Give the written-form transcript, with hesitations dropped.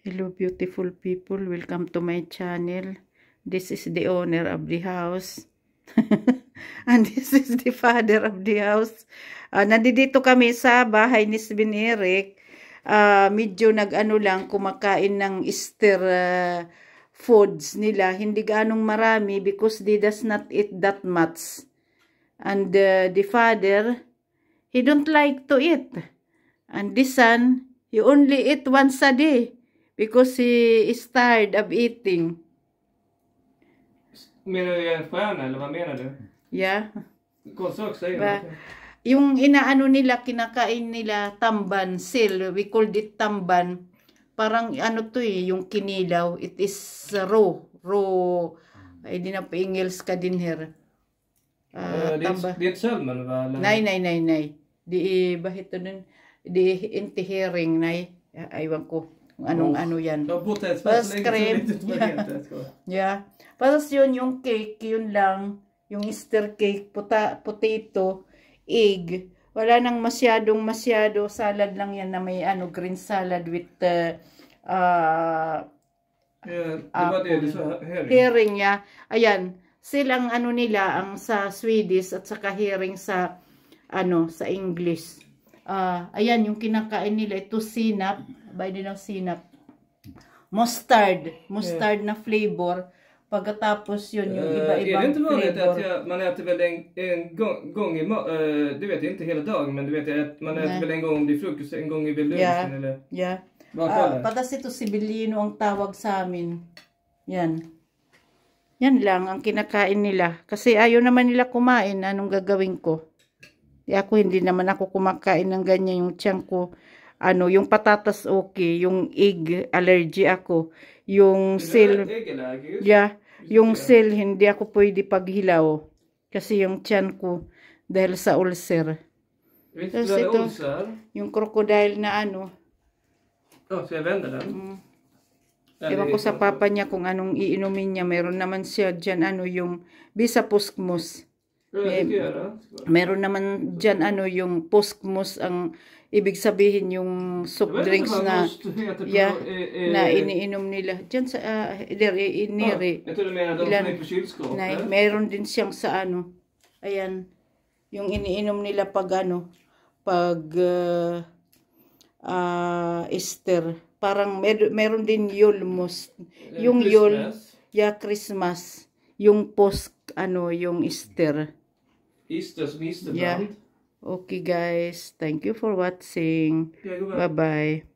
Hello beautiful people, welcome to my channel. This is the owner of the house. And this is the father of the house. Nandito kami sa bahay ni Sven Eric. Medyo nag-ano lang, kumakain ng Easter foods nila. Hindi ganong marami because they does not eat that much. And the father, he don't like to eat. And the son, he only eat once a day. Because he is tired of eating. Menar du en stjärna eller vad menar du? Yeah. Konstigt säger du. Yung inaano nila, kinakain nila tamban, sil. We called it tamban. Parang ano to yung kinilaw. It is raw. Raw. Ay, di na pa-Ingels ka din her. Det är ett salmon va? Nej. Di bahit nun. Di intihering, nej. Aywan ko. Anong ano yan. Tapos cream. Yeah. Tapos yun yung cake, yun lang. Yung Easter cake, potato, egg. Wala nang masyado. Salad lang yan na may green salad with herring niya. Ayan. Silang nila, ang sa Swedish at saka herring sa sa English. Ayan, yung kinakain nila, ito sinap. By din ng sinap. Mustard na flavor. Pagkatapos yun, yung iba-ibang flavor. Är det inte vanligt att man äter väl en gång i du vet inte hela dagen, men du vet att man äter väl en gång vid frukost, en gång vid lunchen eller? Ja. Patas ito Sibilino ang tawag sa amin. Yan. Yan lang ang kinakain nila. Kasi ayaw naman nila kumain. Anong gagawin ko? Ako hindi naman ako kumakain ng ganyan. Yung tiyan ko, yung patatas okay, yung egg allergy ako, yung sil, yung sil hindi ako pwede paghilaw kasi yung tiyan ko dahil sa ulcer. Tapos ito, yung crocodile na ska jag vända den? Ewan ko sa papa niya kung anong iinumin niya. Meron naman siya dyan yung Bisapuskmus. Meron naman dyan yung Puskmus ang ibig sabihin yung soup drinks na na iniinom nila. Diyan sa iniri. Meron din siyang sa ayan, yung iniinom nila pag Easter. Parang meron din Yulmus. Yung Yul, Christmas. Yung Pusk, yung Easter. Easter som Easterbrand. Yeah. Okay guys, thank you for watching. Bye bye.